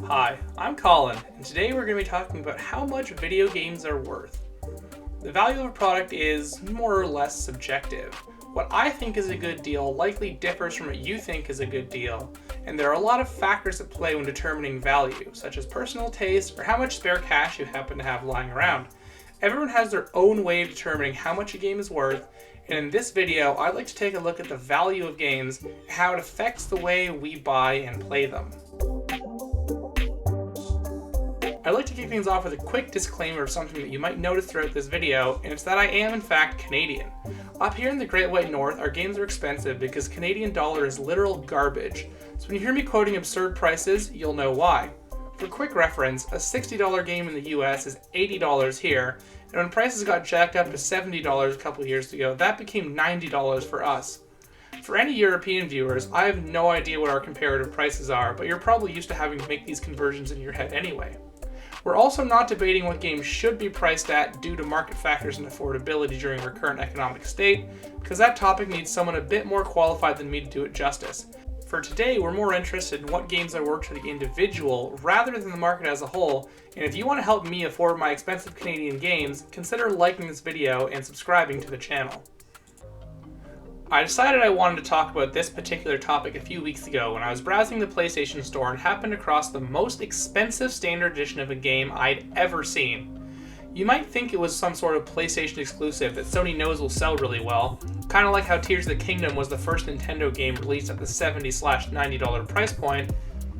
Hi, I'm Colin, and today we're going to be talking about how much video games are worth. The value of a product is more or less subjective. What I think is a good deal likely differs from what you think is a good deal, and there are a lot of factors at play when determining value, such as personal taste or how much spare cash you happen to have lying around. Everyone has their own way of determining how much a game is worth, and in this video I'd like to take a look at the value of games and how it affects the way we buy and play them. I'd like to kick things off with a quick disclaimer of something that you might notice throughout this video, and it's that I am in fact Canadian. Up here in the Great White North, our games are expensive because Canadian dollar is literal garbage, so when you hear me quoting absurd prices, you'll know why. For quick reference, a $60 game in the US is $80 here, and when prices got jacked up to $70 a couple years ago, that became $90 for us. For any European viewers, I have no idea what our comparative prices are, but you're probably used to having to make these conversions in your head anyway. We're also not debating what games should be priced at due to market factors and affordability during our current economic state, because that topic needs someone a bit more qualified than me to do it justice. For today, we're more interested in what games are worth to the individual rather than the market as a whole, and if you want to help me afford my expensive Canadian games, consider liking this video and subscribing to the channel. I decided I wanted to talk about this particular topic a few weeks ago when I was browsing the PlayStation Store and happened across the most expensive standard edition of a game I'd ever seen. You might think it was some sort of PlayStation exclusive that Sony knows will sell really well, kind of like how Tears of the Kingdom was the first Nintendo game released at the $70-$90 price point,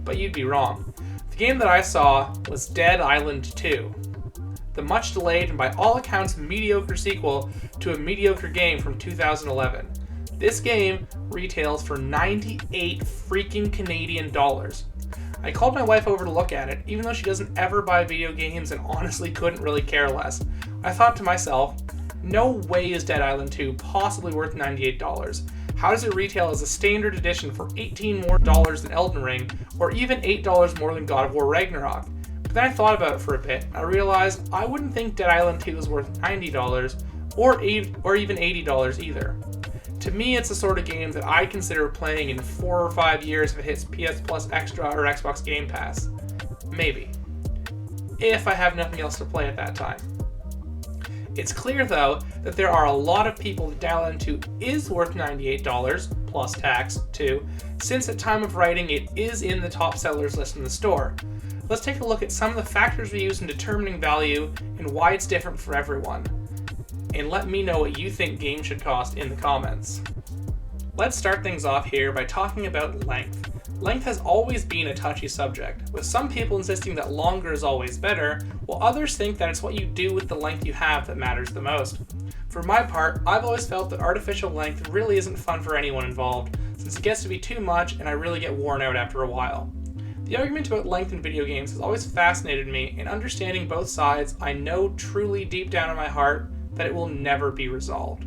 but you'd be wrong. The game that I saw was Dead Island 2. The much delayed and by all accounts mediocre sequel to a mediocre game from 2011. This game retails for 98 freaking Canadian dollars. I called my wife over to look at it, even though she doesn't ever buy video games and honestly couldn't really care less. I thought to myself, no way is Dead Island 2 possibly worth $98. How does it retail as a standard edition for $18 more than Elden Ring, or even $8 more than God of War Ragnarok? But then I thought about it for a bit, and I realized I wouldn't think Dead Island 2 is worth $90 or even $80 either. To me, it's the sort of game that I consider playing in 4 or 5 years if it hits PS Plus Extra or Xbox Game Pass. Maybe. If I have nothing else to play at that time. It's clear, though, that there are a lot of people that Dead Island 2 is worth $98, plus tax, too, since at time of writing it is in the top sellers list in the store. Let's take a look at some of the factors we use in determining value and why it's different for everyone. And let me know what you think games should cost in the comments. Let's start things off here by talking about length. Length has always been a touchy subject, with some people insisting that longer is always better, while others think that it's what you do with the length you have that matters the most. For my part, I've always felt that artificial length really isn't fun for anyone involved, since it gets to be too much and I really get worn out after a while. The argument about length in video games has always fascinated me, and understanding both sides, I know truly deep down in my heart that it will never be resolved.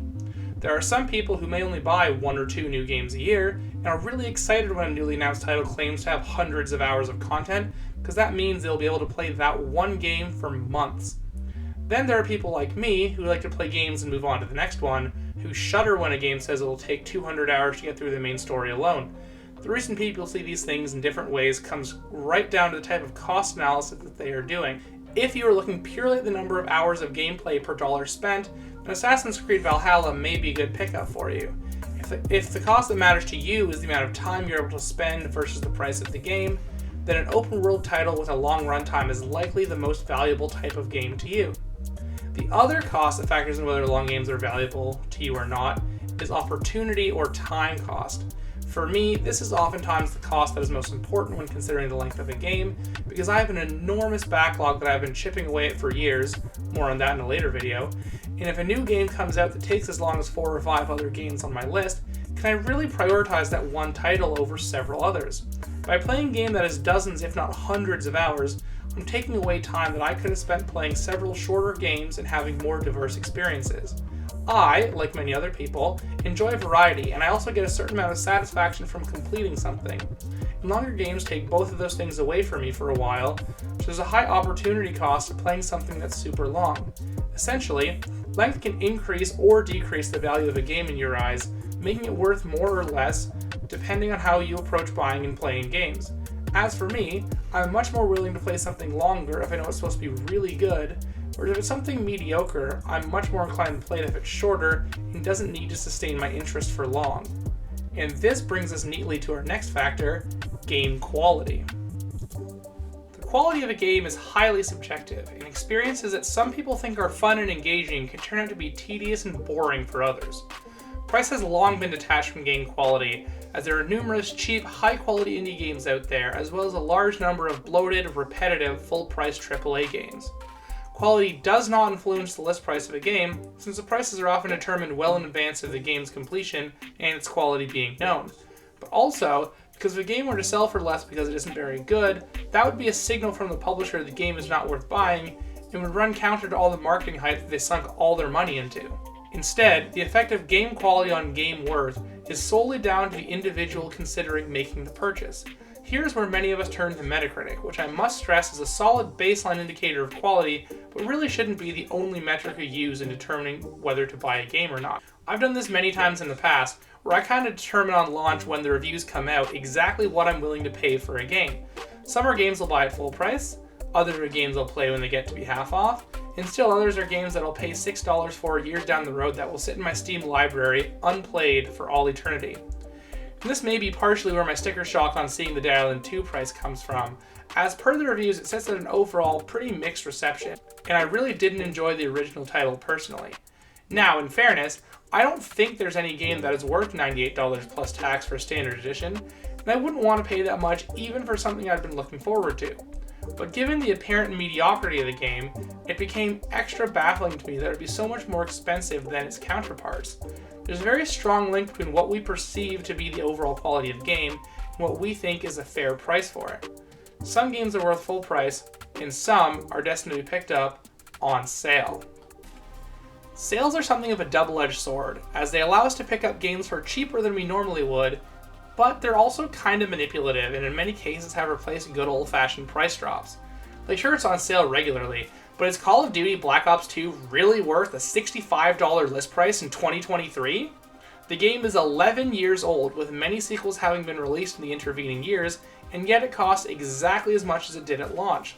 There are some people who may only buy 1 or 2 new games a year and are really excited when a newly announced title claims to have hundreds of hours of content, because that means they'll be able to play that one game for months. Then there are people like me who like to play games and move on to the next one, who shudder when a game says it'll take 200 hours to get through the main story alone. The reason people see these things in different ways comes right down to the type of cost analysis that they are doing. If you are looking purely at the number of hours of gameplay per dollar spent, then Assassin's Creed Valhalla may be a good pickup for you. If the cost that matters to you is the amount of time you're able to spend versus the price of the game, then an open world title with a long runtime is likely the most valuable type of game to you. The other cost that factors in whether long games are valuable to you or not is opportunity or time cost. For me, this is oftentimes the cost that is most important when considering the length of a game, because I have an enormous backlog that I've been chipping away at for years, more on that in a later video, and if a new game comes out that takes as long as 4 or 5 other games on my list, can I really prioritize that one title over several others? By playing a game that has dozens if not hundreds of hours, I'm taking away time that I could have spent playing several shorter games and having more diverse experiences. I, like many other people, enjoy variety, and I also get a certain amount of satisfaction from completing something. And longer games take both of those things away from me for a while, so there's a high opportunity cost to playing something that's super long. Essentially, length can increase or decrease the value of a game in your eyes, making it worth more or less, depending on how you approach buying and playing games. As for me, I'm much more willing to play something longer if I know it's supposed to be really good, whereas if it's something mediocre, I'm much more inclined to play it if it's shorter and doesn't need to sustain my interest for long. And this brings us neatly to our next factor, game quality. The quality of a game is highly subjective, and experiences that some people think are fun and engaging can turn out to be tedious and boring for others. Price has long been detached from game quality, as there are numerous cheap, high-quality indie games out there, as well as a large number of bloated, repetitive, full-price AAA games. Quality does not influence the list price of a game, since the prices are often determined well in advance of the game's completion and its quality being known. But also, because if a game were to sell for less because it isn't very good, that would be a signal from the publisher the game is not worth buying, and would run counter to all the marketing hype that they sunk all their money into. Instead, the effect of game quality on game worth is solely down to the individual considering making the purchase. Here's where many of us turn to Metacritic, which I must stress is a solid baseline indicator of quality, but really shouldn't be the only metric you use in determining whether to buy a game or not. I've done this many times in the past, where I kind of determine on launch when the reviews come out exactly what I'm willing to pay for a game. Some are games I'll buy at full price, others are games I'll play when they get to be half off, and still others are games that I'll pay $6 for years down the road that will sit in my Steam library, unplayed, for all eternity. And this may be partially where my sticker shock on seeing the Dead Island 2 price comes from. As per the reviews, it sets at an overall pretty mixed reception, and I really didn't enjoy the original title personally. Now, in fairness, I don't think there's any game that is worth $98 plus tax for a standard edition, and I wouldn't want to pay that much even for something I'd been looking forward to. But given the apparent mediocrity of the game, it became extra baffling to me that it would be so much more expensive than its counterparts. There's a very strong link between what we perceive to be the overall quality of the game and what we think is a fair price for it. Some games are worth full price, and some are destined to be picked up on sale. Sales are something of a double-edged sword, as they allow us to pick up games for cheaper than we normally would, but they're also kind of manipulative and in many cases have replaced good old-fashioned price drops. Like, sure, it's on sale regularly, but is Call of Duty Black Ops 2 really worth a $65 list price in 2023? The game is 11 years old, with many sequels having been released in the intervening years, and yet it costs exactly as much as it did at launch.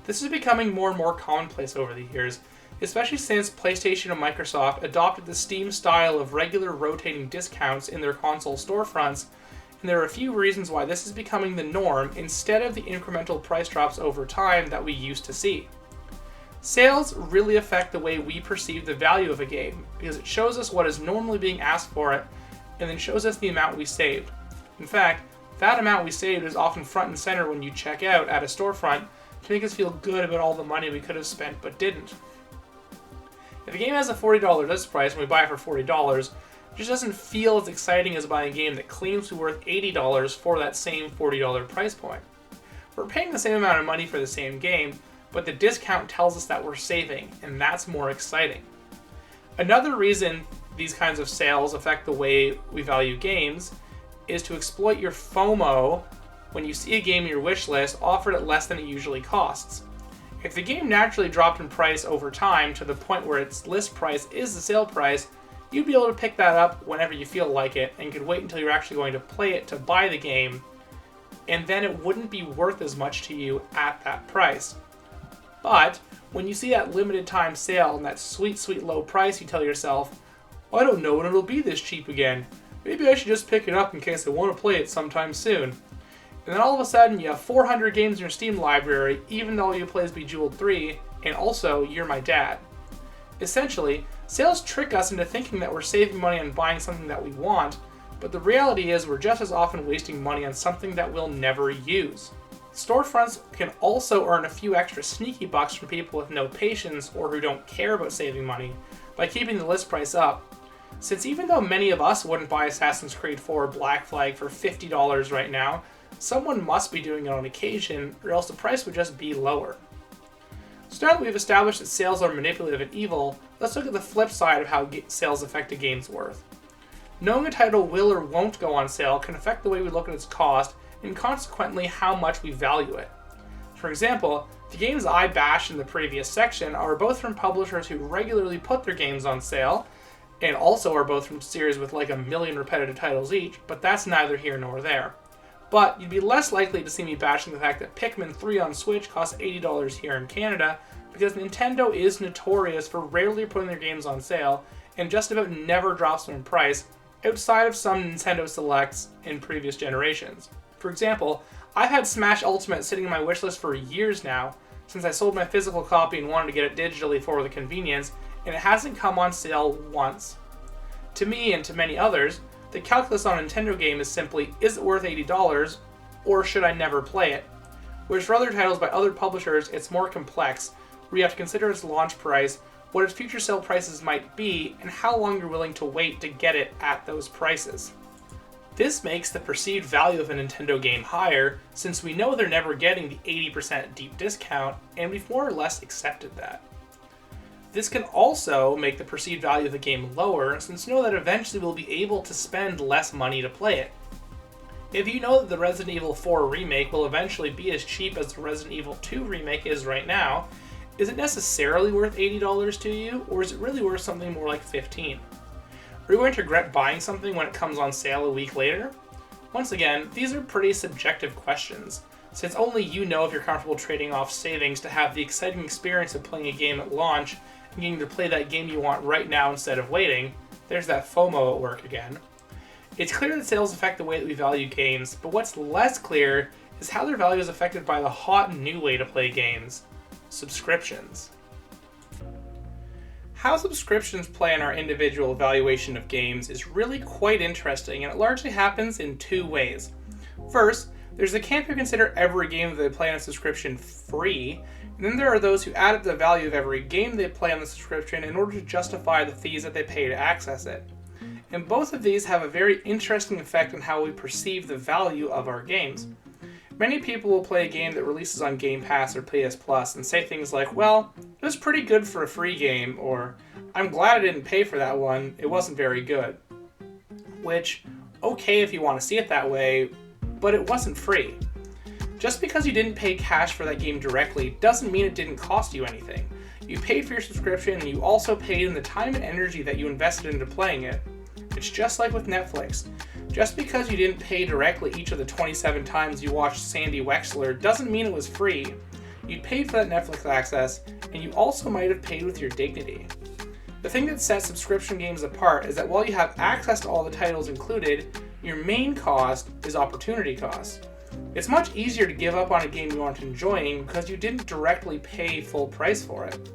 This is becoming more and more commonplace over the years, especially since PlayStation and Microsoft adopted the Steam style of regular rotating discounts in their console storefronts, and there are a few reasons why this is becoming the norm instead of the incremental price drops over time that we used to see. Sales really affect the way we perceive the value of a game, because it shows us what is normally being asked for it, and then shows us the amount we saved. In fact, that amount we saved is often front and center when you check out at a storefront to make us feel good about all the money we could have spent but didn't. If a game has a $40 list price and we buy it for $40, it just doesn't feel as exciting as buying a game that claims to be worth $80 for that same $40 price point. We're paying the same amount of money for the same game, but the discount tells us that we're saving, and that's more exciting. Another reason these kinds of sales affect the way we value games is to exploit your FOMO when you see a game in your wish list offered at less than it usually costs. If the game naturally dropped in price over time to the point where its list price is the sale price, you'd be able to pick that up whenever you feel like it and could wait until you're actually going to play it to buy the game, and then it wouldn't be worth as much to you at that price. But when you see that limited time sale and that sweet, sweet low price, you tell yourself, I don't know when it'll be this cheap again. Maybe I should just pick it up in case I want to play it sometime soon. And then all of a sudden you have 400 games in your Steam library, even though all you play is Bejeweled 3, and also You're My Dad. Essentially, sales trick us into thinking that we're saving money on buying something that we want, but the reality is we're just as often wasting money on something that we'll never use. Storefronts can also earn a few extra sneaky bucks from people with no patience or who don't care about saving money by keeping the list price up. Since even though many of us wouldn't buy Assassin's Creed 4 Black Flag for $50 right now, someone must be doing it on occasion, or else the price would just be lower. So now that we've established that sales are manipulative and evil, let's look at the flip side of how sales affect a game's worth. Knowing a title will or won't go on sale can affect the way we look at its cost, and consequently how much we value it. For example, the games I bashed in the previous section are both from publishers who regularly put their games on sale, and also are both from series with like a million repetitive titles each, but that's neither here nor there. But you'd be less likely to see me bashing the fact that Pikmin 3 on Switch costs $80 here in Canada, because Nintendo is notorious for rarely putting their games on sale and just about never drops them in price, outside of some Nintendo Selects in previous generations. For example, I've had Smash Ultimate sitting on my wishlist for years now, since I sold my physical copy and wanted to get it digitally for the convenience, and it hasn't come on sale once. To me, and to many others, the calculus on a Nintendo game is simply, is it worth $80, or should I never play it? Whereas for other titles by other publishers, it's more complex, where you have to consider its launch price, what its future sale prices might be, and how long you're willing to wait to get it at those prices. This makes the perceived value of a Nintendo game higher, since we know they're never getting the 80% deep discount, and we've more or less accepted that. This can also make the perceived value of the game lower, since you know that eventually we'll be able to spend less money to play it. If you know that the Resident Evil 4 remake will eventually be as cheap as the Resident Evil 2 remake is right now, is it necessarily worth $80 to you, or is it really worth something more like $15? Are you going to regret buying something when it comes on sale a week later? Once again, these are pretty subjective questions, since only you know if you're comfortable trading off savings to have the exciting experience of playing a game at launch and getting to play that game you want right now instead of waiting. There's that FOMO at work again. It's clear that sales affect the way that we value games, but what's less clear is how their value is affected by the hot new way to play games: subscriptions. How subscriptions play in our individual evaluation of games is really quite interesting, and it largely happens in two ways. First, there's the camp who consider every game that they play on a subscription free, and then there are those who add up the value of every game they play on the subscription in order to justify the fees that they pay to access it. And both of these have a very interesting effect on how we perceive the value of our games. Many people will play a game that releases on Game Pass or PS Plus and say things like, well, it was pretty good for a free game, or I'm glad I didn't pay for that one, it wasn't very good. Which, okay if you want to see it that way, but it wasn't free. Just because you didn't pay cash for that game directly doesn't mean it didn't cost you anything. You paid for your subscription, and you also paid in the time and energy that you invested into playing it. It's just like with Netflix. Just because you didn't pay directly each of the 27 times you watched Sandy Wexler doesn't mean it was free. You paid for that Netflix access, and you also might have paid with your dignity. The thing that sets subscription games apart is that while you have access to all the titles included, your main cost is opportunity cost. It's much easier to give up on a game you aren't enjoying because you didn't directly pay full price for it.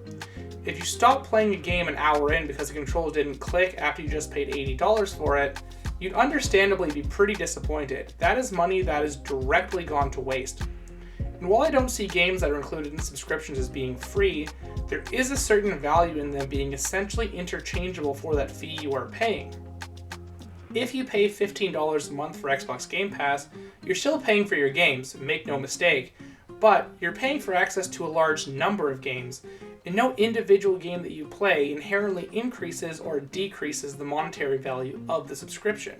If you stop playing a game an hour in because the controls didn't click after you just paid $80 for it, you'd understandably be pretty disappointed. That is money that is directly gone to waste. And while I don't see games that are included in subscriptions as being free, there is a certain value in them being essentially interchangeable for that fee you are paying. If you pay $15 a month for Xbox Game Pass, you're still paying for your games, make no mistake, but you're paying for access to a large number of games, and no individual game that you play inherently increases or decreases the monetary value of the subscription.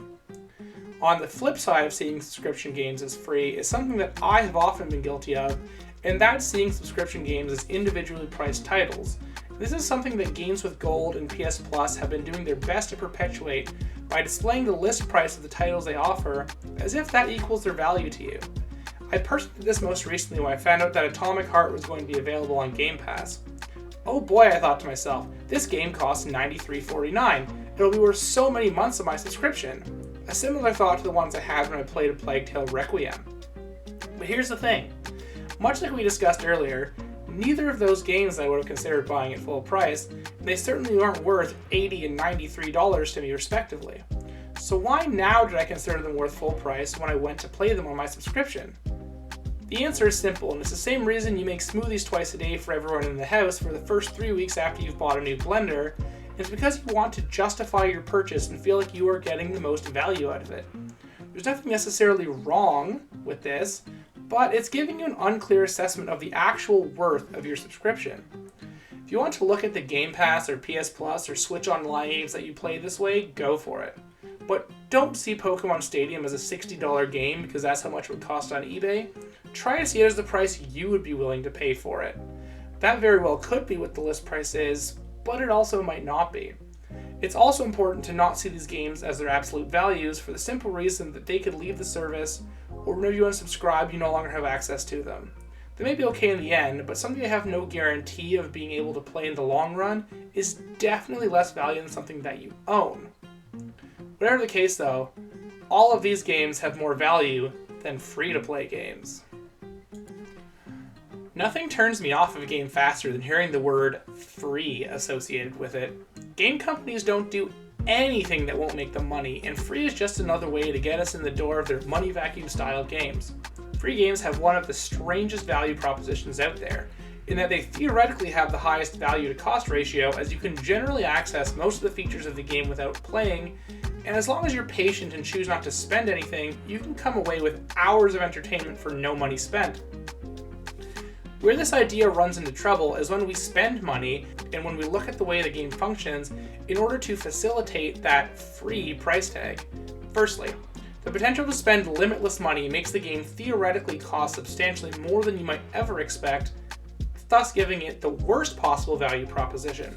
On the flip side of seeing subscription games as free is something that I have often been guilty of, and that's seeing subscription games as individually priced titles. This is something that Games with Gold and PS Plus have been doing their best to perpetuate by displaying the list price of the titles they offer as if that equals their value to you. I personally did this most recently when I found out that Atomic Heart was going to be available on Game Pass. Oh boy, I thought to myself, this game costs $93.49. It'll be worth so many months of my subscription. A similar thought to the ones I had when I played A Plague Tale Requiem. But here's the thing. Much like we discussed earlier, neither of those games I would have considered buying at full price, and they certainly aren't worth $80 and $93 to me respectively. So why now did I consider them worth full price when I went to play them on my subscription? The answer is simple, and it's the same reason you make smoothies twice a day for everyone in the house for the first 3 weeks after you've bought a new blender. It's because you want to justify your purchase and feel like you are getting the most value out of it. There's nothing necessarily wrong with this, but it's giving you an unclear assessment of the actual worth of your subscription. If you want to look at the Game Pass or PS Plus or Switch Online games that you play this way, go for it. But don't see Pokemon Stadium as a $60 game because that's how much it would cost on eBay. Try to see it as the price you would be willing to pay for it. That very well could be what the list price is, but it also might not be. It's also important to not see these games as their absolute values for the simple reason that they could leave the service or whenever you unsubscribe, you no longer have access to them. They may be okay in the end, but something you have no guarantee of being able to play in the long run is definitely less value than something that you own. Whatever the case though, all of these games have more value than free-to-play games. Nothing turns me off of a game faster than hearing the word free associated with it. Game companies don't do anything that won't make them money, and free is just another way to get us in the door of their money vacuum style games. Free games have one of the strangest value propositions out there, in that they theoretically have the highest value to cost ratio, as you can generally access most of the features of the game without playing, and as long as you're patient and choose not to spend anything, you can come away with hours of entertainment for no money spent. Where this idea runs into trouble is when we spend money and when we look at the way the game functions in order to facilitate that free price tag. Firstly, the potential to spend limitless money makes the game theoretically cost substantially more than you might ever expect, thus giving it the worst possible value proposition.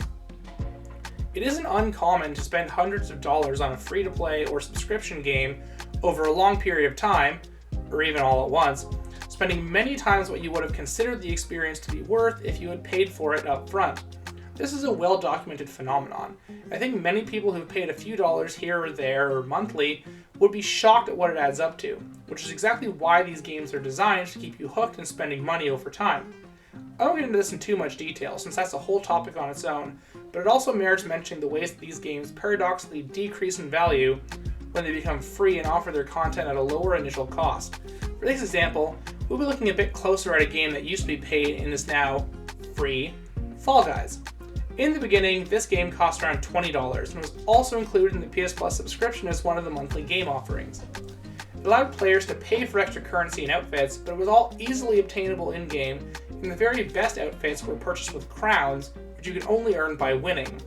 It isn't uncommon to spend hundreds of dollars on a free-to-play or subscription game over a long period of time, or even all at once, spending many times what you would have considered the experience to be worth if you had paid for it up front. This is a well-documented phenomenon. I think many people who've paid a few dollars here or there or monthly would be shocked at what it adds up to, which is exactly why these games are designed to keep you hooked and spending money over time. I won't get into this in too much detail, since that's a whole topic on its own, but it also merits mentioning the ways that these games paradoxically decrease in value when they become free and offer their content at a lower initial cost. For this example, we'll be looking a bit closer at a game that used to be paid and is now free, Fall Guys. In the beginning, this game cost around $20 and was also included in the PS Plus subscription as one of the monthly game offerings. It allowed players to pay for extra currency and outfits, but it was all easily obtainable in-game, and the very best outfits were purchased with crowns, which you can only earn by winning.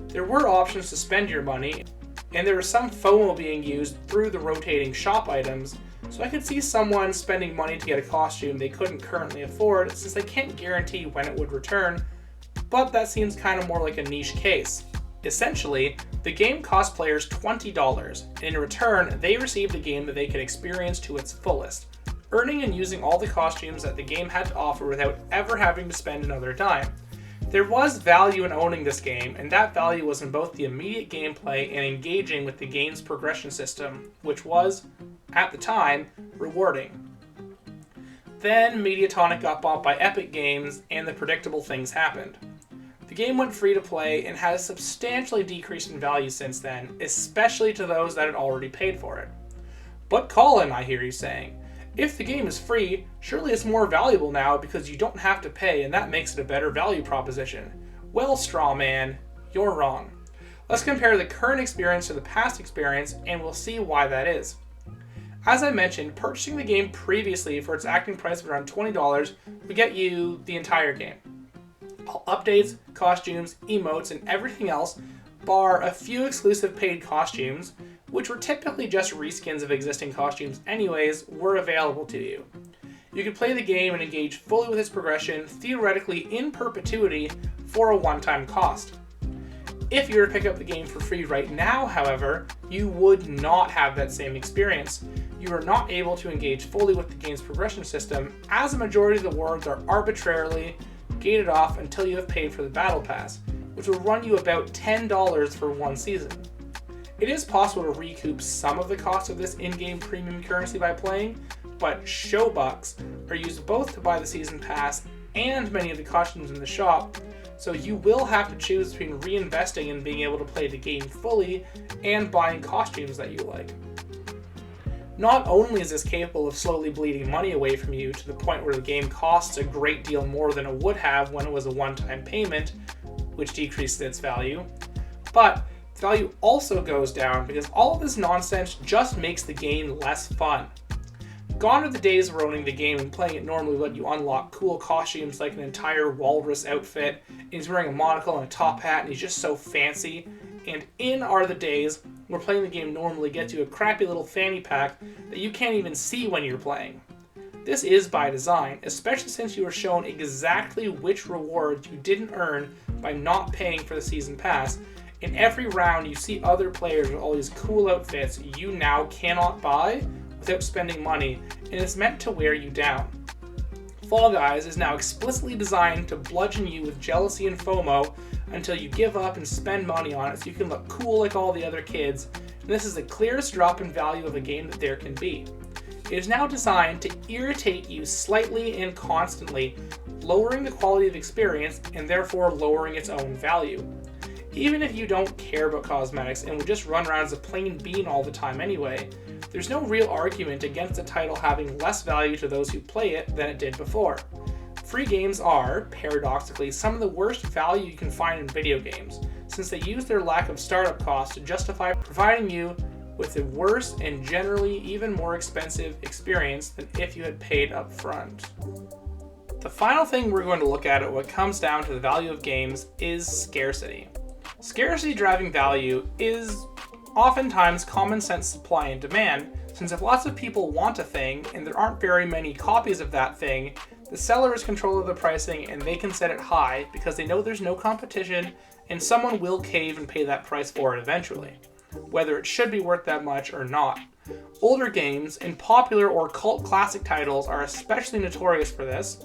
There were options to spend your money, and there was some FOMO being used through the rotating shop items, so I could see someone spending money to get a costume they couldn't currently afford since they can't guarantee when it would return, but that seems kind of more like a niche case. Essentially, the game cost players $20, and in return, they received a game that they could experience to its fullest, earning and using all the costumes that the game had to offer without ever having to spend another dime. There was value in owning this game, and that value was in both the immediate gameplay and engaging with the game's progression system, which was, at the time, rewarding. Then Mediatonic got bought by Epic Games, and the predictable things happened. The game went free to play and has substantially decreased in value since then, especially to those that had already paid for it. But Colin, I hear you saying, if the game is free, surely it's more valuable now because you don't have to pay and that makes it a better value proposition. Well, straw man, you're wrong. Let's compare the current experience to the past experience and we'll see why that is. As I mentioned, purchasing the game previously for its acting price of around $20 would get you the entire game. All updates, costumes, emotes, and everything else, bar a few exclusive paid costumes, which were typically just reskins of existing costumes anyways, were available to you. You could play the game and engage fully with its progression, theoretically in perpetuity, for a one-time cost. If you were to pick up the game for free right now, however, you would not have that same experience. You are not able to engage fully with the game's progression system, as a majority of the worlds are arbitrarily gated off until you have paid for the Battle Pass, which will run you about $10 for one season. It is possible to recoup some of the cost of this in-game premium currency by playing, but show bucks are used both to buy the season pass and many of the costumes in the shop, so you will have to choose between reinvesting in being able to play the game fully and buying costumes that you like. Not only is this capable of slowly bleeding money away from you to the point where the game costs a great deal more than it would have when it was a one-time payment, which decreases its value, but its value also goes down because all of this nonsense just makes the game less fun. Gone are the days of owning the game and playing it normally let you unlock cool costumes like an entire walrus outfit, and he's wearing a monocle and a top hat and he's just so fancy, and in are the days where playing the game normally gets you a crappy little fanny pack that you can't even see when you're playing. This is by design, especially since you are shown exactly which rewards you didn't earn by not paying for the season pass. In every round you see other players with all these cool outfits you now cannot buy without spending money, and is meant to wear you down. Fall Guys is now explicitly designed to bludgeon you with jealousy and FOMO until you give up and spend money on it so you can look cool like all the other kids, and this is the clearest drop in value of a game that there can be. It is now designed to irritate you slightly and constantly, lowering the quality of experience and therefore lowering its own value. Even if you don't care about cosmetics and would just run around as a plain bean all the time anyway, there's no real argument against the title having less value to those who play it than it did before. Free games are, paradoxically, some of the worst value you can find in video games, since they use their lack of startup costs to justify providing you with a worse and generally even more expensive experience than if you had paid up front. The final thing we're going to look at when it comes down to the value of games is scarcity. Scarcity driving value is oftentimes common sense supply and demand, since if lots of people want a thing and there aren't very many copies of that thing, the seller is control of the pricing and they can set it high because they know there's no competition and someone will cave and pay that price for it eventually, whether it should be worth that much or not. Older games and popular or cult classic titles are especially notorious for this,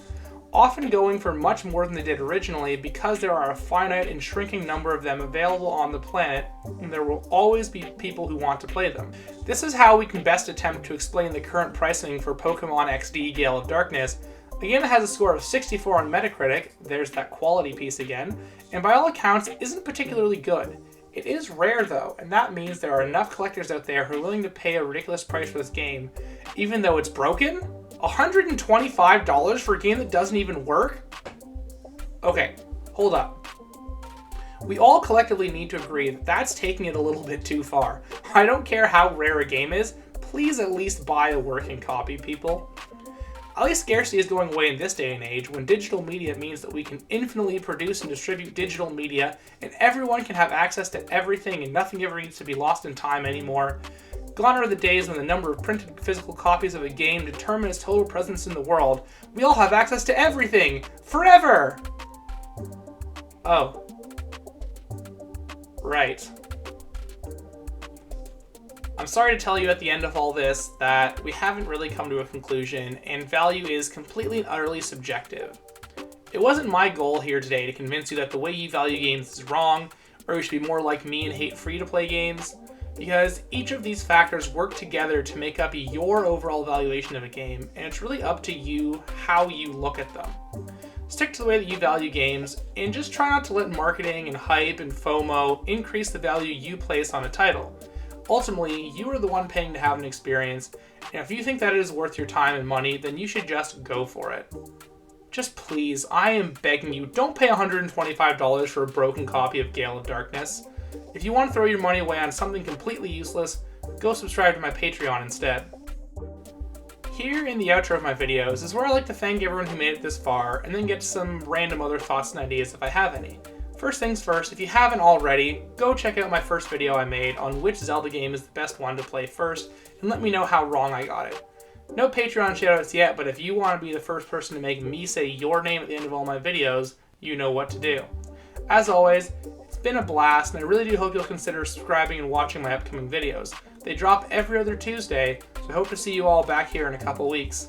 often going for much more than they did originally because there are a finite and shrinking number of them available on the planet, and there will always be people who want to play them. This is how we can best attempt to explain the current pricing for Pokemon XD Gale of Darkness, a game that has a score of 64 on Metacritic, there's that quality piece again, and by all accounts isn't particularly good. It is rare though, and that means there are enough collectors out there who are willing to pay a ridiculous price for this game, even though it's broken? $125 for a game that doesn't even work? Okay, hold up. We all collectively need to agree that that's taking it a little bit too far. I don't care how rare a game is, please at least buy a working copy, people. At least scarcity is going away in this day and age when digital media means that we can infinitely produce and distribute digital media and everyone can have access to everything and nothing ever needs to be lost in time anymore. Gone are the days when the number of printed physical copies of a game determine its total presence in the world. We all have access to everything! Forever! Oh. Right. I'm sorry to tell you at the end of all this that we haven't really come to a conclusion, and value is completely and utterly subjective. It wasn't my goal here today to convince you that the way you value games is wrong, or you should be more like me and hate free-to-play games, because each of these factors work together to make up your overall valuation of a game, and it's really up to you how you look at them. Stick to the way that you value games, and just try not to let marketing and hype and FOMO increase the value you place on a title. Ultimately, you are the one paying to have an experience, and if you think that it is worth your time and money, then you should just go for it. Just please, I am begging you, don't pay $125 for a broken copy of Gale of Darkness. If you want to throw your money away on something completely useless, go subscribe to my Patreon instead. Here in the outro of my videos is where I like to thank everyone who made it this far, and then get to some random other thoughts and ideas if I have any. First things first, if you haven't already, go check out my first video I made on which Zelda game is the best one to play first, and let me know how wrong I got it. No Patreon shoutouts yet, but if you want to be the first person to make me say your name at the end of all my videos, you know what to do. As always, it's been a blast, and I really do hope you'll consider subscribing and watching my upcoming videos. They drop every other Tuesday, so I hope to see you all back here in a couple weeks.